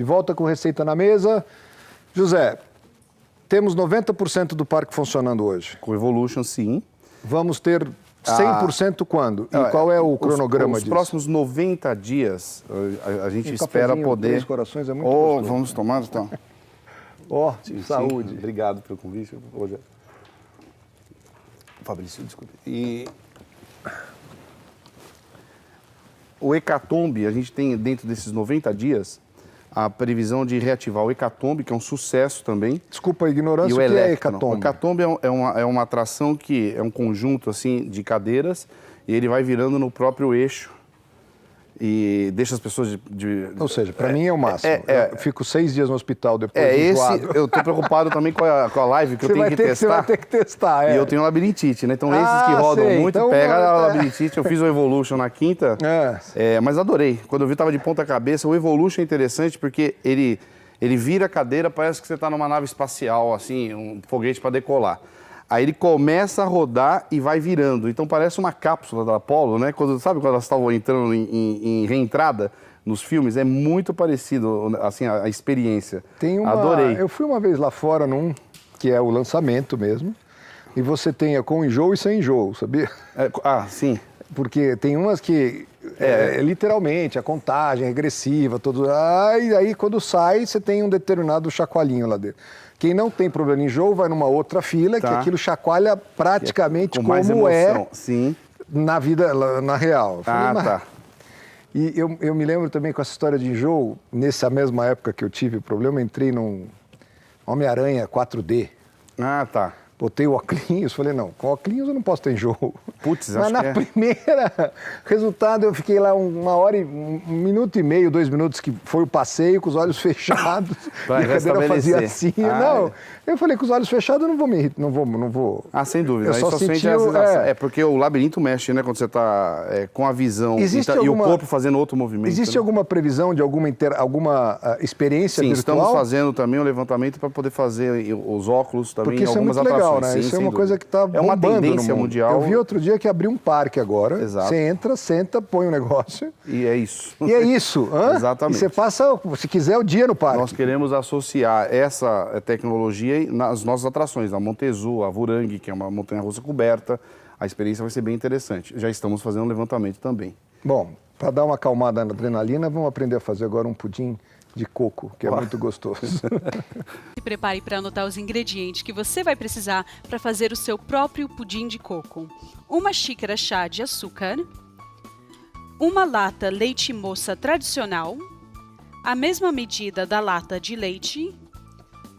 De volta com Receita na Mesa. José, temos 90% do parque funcionando hoje. Com Evolution, sim. Vamos ter 100% quando? E qual é o cronograma disso? Os próximos 90 dias, a gente espera poder... Três Corações é muito gostoso. Vamos tomar, então. Saúde. Sim. Obrigado pelo convite. Fabrício, desculpe. E o Hecatombe, a gente tem dentro desses 90 dias a previsão de reativar o Hecatombe, que é um sucesso também. Desculpa a ignorância, e o que é Hecatombe? O Hecatombe é uma atração que é um conjunto assim, de cadeiras e ele vai virando no próprio eixo e deixa as pessoas Ou seja, para mim é o máximo. Eu fico 6 dias no hospital depois eu tô preocupado também com a live que eu tenho que testar. Você vai ter que testar, E eu tenho labirintite, né? Então esses que rodam muito, então, pega a labirintite. Eu fiz o Evolution na quinta, mas adorei. Quando eu vi, tava de ponta cabeça. O Evolution é interessante porque ele vira a cadeira, parece que você tá numa nave espacial, assim, um foguete para decolar. Aí ele começa a rodar e vai virando. Então parece uma cápsula da Apollo, né? Sabe quando elas estavam entrando em reentrada nos filmes? É muito parecido, assim, a experiência. Adorei. Eu fui uma vez lá fora que é o lançamento mesmo, e você tem com enjoo e sem enjoo, sabia? Sim. Porque tem umas que, literalmente, a contagem regressiva, tudo. Aí quando sai, você tem um determinado chacoalhinho lá dentro. Quem não tem problema em enjoo vai numa outra fila, que aquilo chacoalha praticamente como Sim. Na vida, na real. Tá. E eu me lembro também com essa história de enjoo, nessa mesma época que eu tive o problema, entrei num Homem-Aranha 4D. Tá. Botei o óculos, falei, não, com óculos eu não posso ter enjoo. Putz, mas na primeira resultado eu fiquei lá 1 hora e 1 minuto e meio, 2 minutos, que foi o passeio com os olhos fechados. E a cadeira fazia assim. Eu falei, com os olhos fechados eu não vou. Sem dúvida. Eu só senti porque o labirinto mexe, né, quando você está com a visão e o corpo fazendo outro movimento. Existe alguma previsão de alguma experiência virtual? Sim, estamos fazendo também um levantamento para poder fazer os óculos também. Porque isso é muito legal, né? Isso é uma coisa que está bombando uma tendência no mundo. mundial. Eu vi outro dia que abriu um parque agora. Exato. Você entra, senta, põe um negócio. E é isso. E é isso. Exatamente. E você passa, se quiser, o dia no parque. Nós queremos associar essa tecnologia nas nossas atrações, a Montezuma, a Vurangue, que é uma montanha-russa coberta. A experiência vai ser bem interessante. Já estamos fazendo um levantamento também. Bom, para dar uma acalmada na adrenalina, vamos aprender a fazer agora um pudim de coco, que é muito gostoso. Se prepare para anotar os ingredientes que você vai precisar para fazer o seu próprio pudim de coco. 1 xícara chá de açúcar, 1 lata leite moça tradicional, a mesma medida da lata de leite,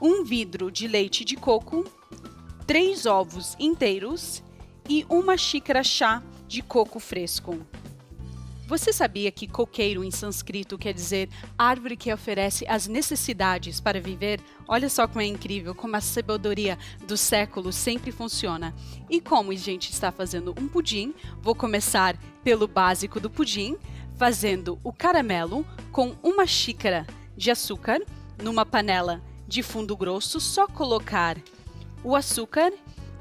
1 vidro de leite de coco, 3 ovos inteiros e 1 xícara chá de coco fresco. Você sabia que coqueiro em sânscrito quer dizer árvore que oferece as necessidades para viver? Olha só como é incrível, como a sabedoria do século sempre funciona. E como a gente está fazendo um pudim, vou começar pelo básico do pudim, fazendo o caramelo com 1 xícara de açúcar numa panela de fundo grosso, só colocar o açúcar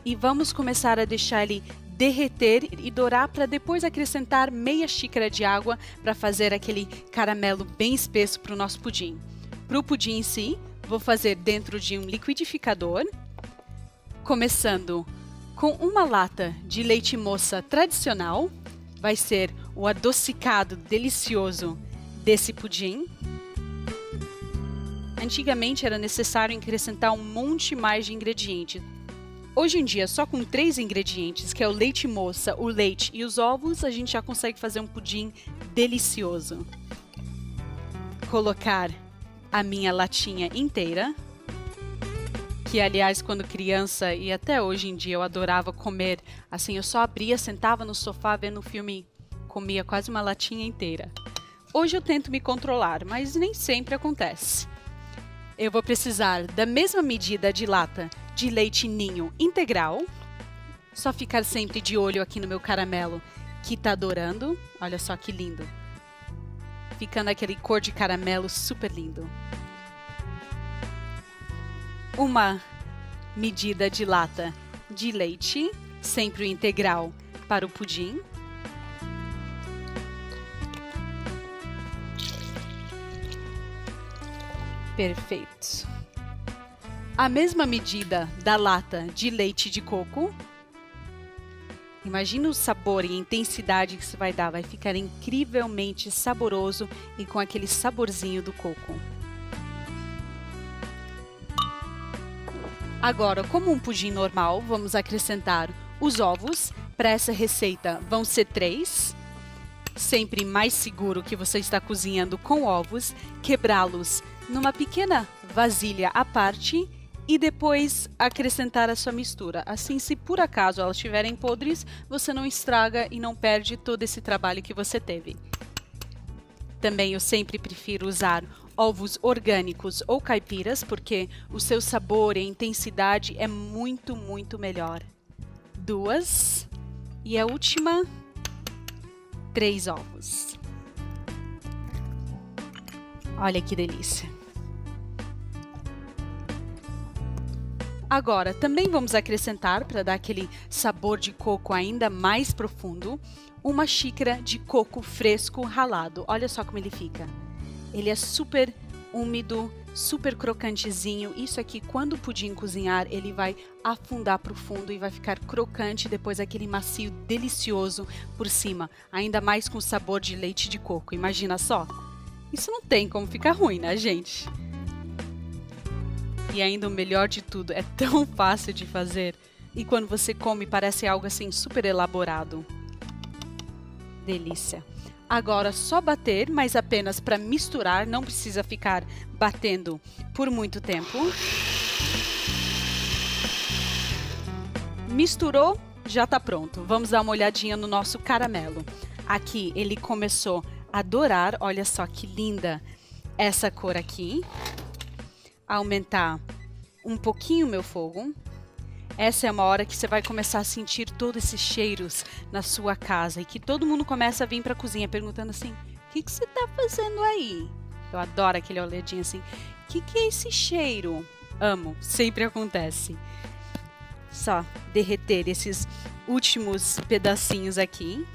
e vamos começar a deixar ele derreter e dourar para depois acrescentar meia xícara de água para fazer aquele caramelo bem espesso para o nosso pudim. Para o pudim em si, vou fazer dentro de um liquidificador, começando com 1 lata de leite moça tradicional, vai ser o adocicado delicioso desse pudim. Antigamente era necessário acrescentar um monte mais de ingredientes. Hoje em dia, só com 3 ingredientes, que é o leite moça, o leite e os ovos, a gente já consegue fazer um pudim delicioso. Colocar a minha latinha inteira, que aliás, quando criança e até hoje em dia eu adorava comer, assim, eu só abria, sentava no sofá vendo o filme, comia quase uma latinha inteira. Hoje eu tento me controlar, mas nem sempre acontece. Eu vou precisar da mesma medida de lata de leite ninho integral. Só ficar sempre de olho aqui no meu caramelo, que tá dourando. Olha só que lindo. Ficando aquele cor de caramelo super lindo. 1 medida de lata de leite, sempre o integral para o pudim. Perfeito. A mesma medida da lata de leite de coco. Imagina o sabor e a intensidade que isso vai dar. Vai ficar incrivelmente saboroso e com aquele saborzinho do coco. Agora, como um pudim normal, vamos acrescentar os ovos. Para essa receita vão ser 3. Sempre mais seguro que você está cozinhando com ovos. Quebrá-los numa pequena vasilha à parte e depois acrescentar a sua mistura. Assim, se por acaso elas estiverem podres, você não estraga e não perde todo esse trabalho que você teve. Também eu sempre prefiro usar ovos orgânicos ou caipiras, porque o seu sabor e a intensidade é muito, muito melhor. 2. E a última, 3 ovos. Olha que delícia. Agora, também vamos acrescentar, para dar aquele sabor de coco ainda mais profundo, uma xícara de coco fresco ralado. Olha só como ele fica. Ele é super úmido, super crocantezinho. Isso aqui, quando o pudim cozinhar, ele vai afundar profundo e vai ficar crocante, depois aquele macio delicioso por cima. Ainda mais com o sabor de leite de coco. Imagina só. Isso não tem como ficar ruim, né, gente? E ainda o melhor de tudo, é tão fácil de fazer. E quando você come, parece algo assim super elaborado. Delícia. Agora, só bater, mas apenas para misturar. Não precisa ficar batendo por muito tempo. Misturou, já está pronto. Vamos dar uma olhadinha no nosso caramelo. Aqui ele começou a dourar. Olha só que linda essa cor aqui. Aumentar um pouquinho o meu fogo. Essa é uma hora que você vai começar a sentir todos esses cheiros na sua casa e que todo mundo começa a vir para a cozinha perguntando assim: o que você está fazendo aí? Eu adoro aquele olhadinho assim: o que é esse cheiro? Amo, sempre acontece. Só derreter esses últimos pedacinhos aqui.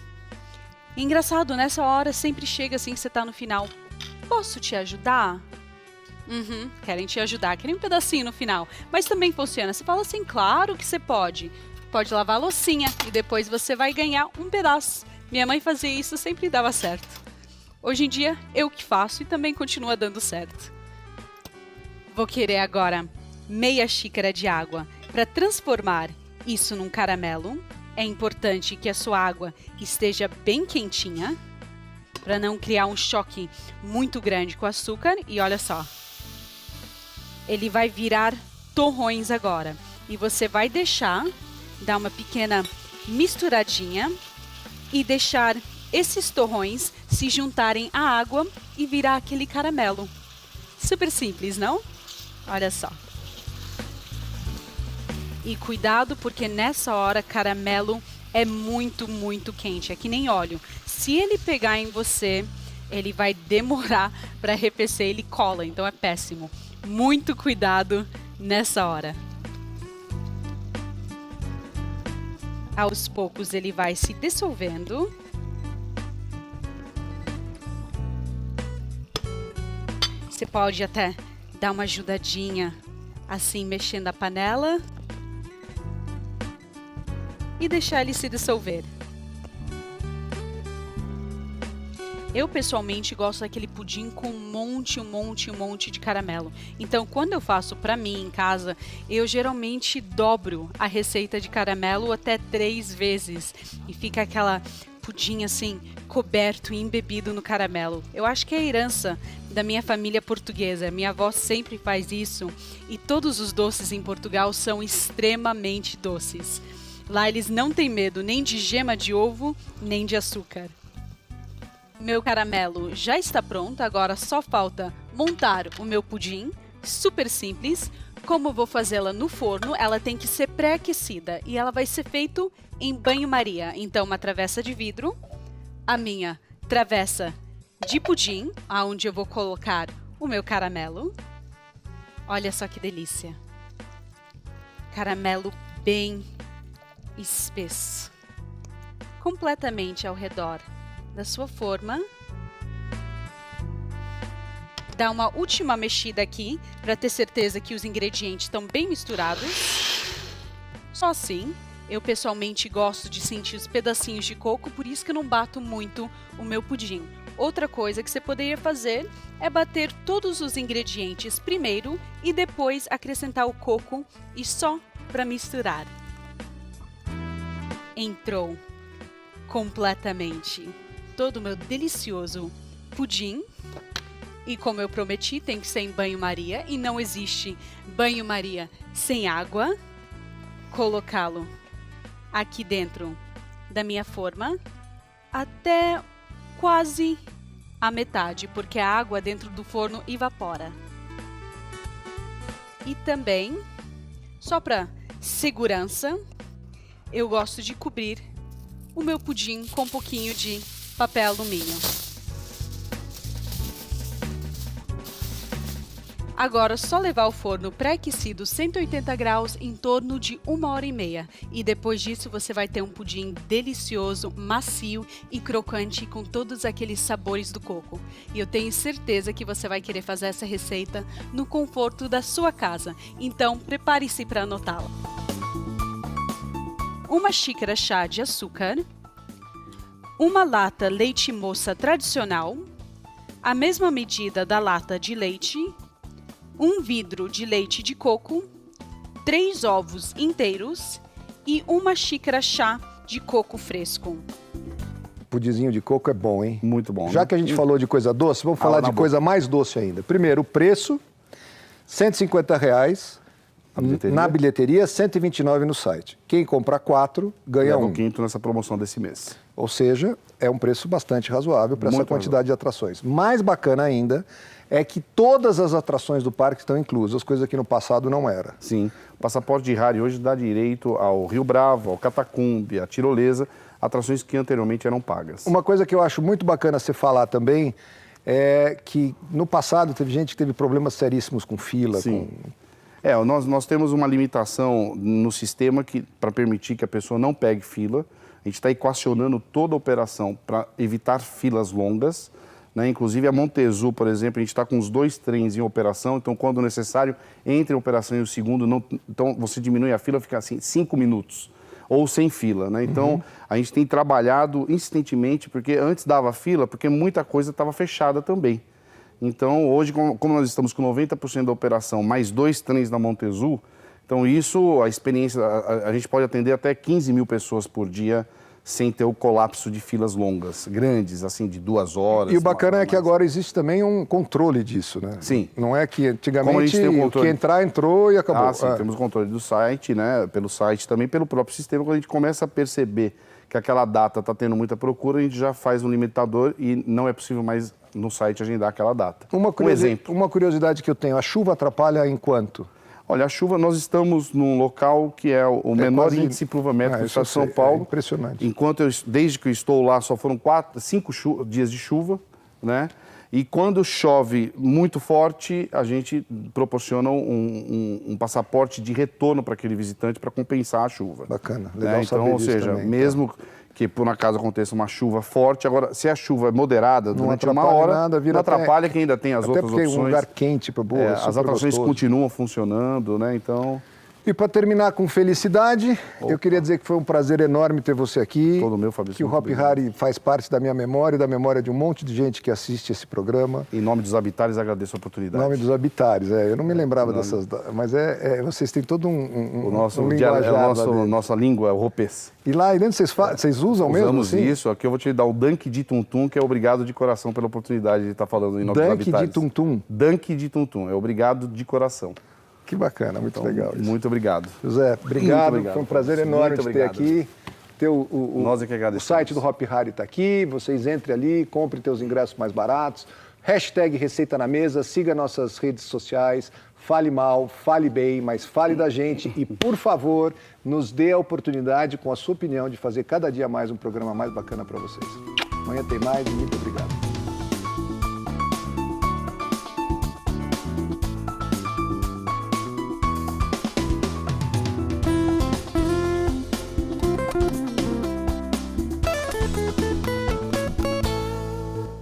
Engraçado, nessa hora sempre chega assim que você está no final: posso te ajudar? Querem te ajudar, querem um pedacinho no final. Mas também funciona. Você fala assim: claro que você pode. Pode lavar a loucinha e depois você vai ganhar um pedaço. Minha mãe fazia isso, sempre dava certo. Hoje em dia, eu que faço e também continua dando certo. Vou querer agora meia xícara de água. Para transformar isso num caramelo, é importante que a sua água esteja bem quentinha, para não criar um choque muito grande com o açúcar. E olha só. Ele vai virar torrões agora. E você vai dar uma pequena misturadinha e deixar esses torrões se juntarem à água e virar aquele caramelo. Super simples, não? Olha só. E cuidado, porque nessa hora caramelo é muito, muito quente. É que nem óleo. Se ele pegar em você, ele vai demorar para arrefecer, ele cola, então é péssimo. Muito cuidado nessa hora. Aos poucos ele vai se dissolvendo. Você pode até dar uma ajudadinha assim, mexendo a panela e deixar ele se dissolver. Eu, pessoalmente, gosto daquele pudim com um monte de caramelo. Então, quando eu faço para mim em casa, eu geralmente dobro a receita de caramelo até 3 vezes. E fica aquela pudim assim, coberto e embebido no caramelo. Eu acho que é a herança da minha família portuguesa. Minha avó sempre faz isso. E todos os doces em Portugal são extremamente doces. Lá eles não têm medo nem de gema de ovo, nem de açúcar. Meu caramelo já está pronto, agora só falta montar o meu pudim, super simples. Como eu vou fazê-la no forno, ela tem que ser pré-aquecida e ela vai ser feita em banho-maria. Então, uma travessa de vidro, a minha travessa de pudim, onde eu vou colocar o meu caramelo. Olha só que delícia. Caramelo bem espesso, completamente ao redor da sua forma. dar uma última mexida aqui, para ter certeza que os ingredientes estão bem misturados. Só assim. Eu pessoalmente gosto de sentir os pedacinhos de coco, por isso que eu não bato muito o meu pudim. Outra coisa que você poderia fazer é bater todos os ingredientes primeiro e depois acrescentar o coco e só para misturar. Entrou completamente todo o meu delicioso pudim. E como eu prometi, tem que ser em banho-maria e não existe banho-maria sem água. Colocá-lo aqui dentro da minha forma até quase a metade, porque a água dentro do forno evapora. E também, só para segurança, eu gosto de cobrir o meu pudim com um pouquinho de papel alumínio. Agora, só levar ao forno pré-aquecido 180 graus em torno de 1h30. E depois disso, você vai ter um pudim delicioso, macio e crocante com todos aqueles sabores do coco. E eu tenho certeza que você vai querer fazer essa receita no conforto da sua casa. Então, prepare-se para anotá-la. 1 xícara chá de açúcar, 1 lata leite moça tradicional, a mesma medida da lata de leite, 1 vidro de leite de coco, 3 ovos inteiros e 1 xícara chá de coco fresco. Pudinzinho de coco é bom, hein? Muito bom. Já que a gente falou de coisa doce, vamos falar de coisa mais doce ainda. Primeiro, o preço, R$ 150 na bilheteria, R$ 129 no site. Quem comprar 4 ganha um. Quinto nessa promoção desse mês. Ou seja, é um preço bastante razoável para essa quantidade de atrações. Mais bacana ainda é que todas as atrações do parque estão inclusas, coisa que no passado não era. Sim. O passaporte de Harry hoje dá direito ao Rio Bravo, ao Catacumbi, à Tirolesa, atrações que anteriormente eram pagas. Uma coisa que eu acho muito bacana você falar também é que no passado teve gente que teve problemas seríssimos com fila. Sim. Nós temos uma limitação no sistema para permitir que a pessoa não pegue fila. A gente está equacionando toda a operação para evitar filas longas. Né? Inclusive a Montezuma, por exemplo, a gente está com os 2 trens em operação, então quando necessário, entre a operação e o segundo, então você diminui a fila, fica assim 5 minutos, ou sem fila. Né? Então a gente tem trabalhado insistentemente, porque antes dava fila, porque muita coisa estava fechada também. Então hoje, como nós estamos com 90% da operação, mais 2 trens na Montezuma, então isso, a experiência, a gente pode atender até 15 mil pessoas por dia, sem ter o colapso de filas longas, grandes, assim, de 2 horas. E o bacana é que agora existe também um controle disso, né? Sim. Não é que antigamente o que entrar, entrou e acabou. Sim, temos o controle do site, né? Pelo site também, pelo próprio sistema. Quando a gente começa a perceber que aquela data está tendo muita procura, a gente já faz um limitador e não é possível mais no site agendar aquela data. Uma curiosidade que eu tenho, a chuva atrapalha em quanto? Olha, a chuva, nós estamos num local que é o menor índice pluviométrico do estado de São Paulo. É impressionante. Desde que eu estou lá, só foram 5 dias de chuva, né? E quando chove muito forte, a gente proporciona um passaporte de retorno para aquele visitante para compensar a chuva. Bacana, legal saber então, ou disso seja, também, mesmo que por um acaso aconteça uma chuva forte, agora, se a chuva é moderada, durante uma hora, nada, não atrapalha quem ainda tem as outras opções. Até porque é um lugar quente para boa, as atrações continuam funcionando, né? Então... E para terminar com felicidade, eu queria dizer que foi um prazer enorme ter você aqui. Todo meu, Fabrício. Que o Hopi Hari faz parte da minha memória e da memória de um monte de gente que assiste esse programa. Em nome dos Habitares, agradeço a oportunidade. Em nome dos Habitares, eu não me lembrava dessas... Mas vocês têm todo um nossa língua é o ropês. E lá dentro vocês usam mesmo? Usamos isso. Aqui eu vou te dar o Dunk de Tuntum, que é obrigado de coração pela oportunidade de estar falando em nome dos Habitares. Dunk de Tuntum? Dunk de Tuntum, é obrigado de coração. Que bacana, muito legal isso. Muito obrigado. José, obrigado. Foi um prazer enorme te ter aqui. Nós é que agradecemos. O site do Hopi Hari está aqui, vocês entrem ali, comprem teus ingressos mais baratos. Hashtag Receita na Mesa, siga nossas redes sociais, fale mal, fale bem, mas fale da gente e, por favor, nos dê a oportunidade, com a sua opinião, de fazer cada dia mais um programa mais bacana para vocês. Amanhã tem mais e muito obrigado.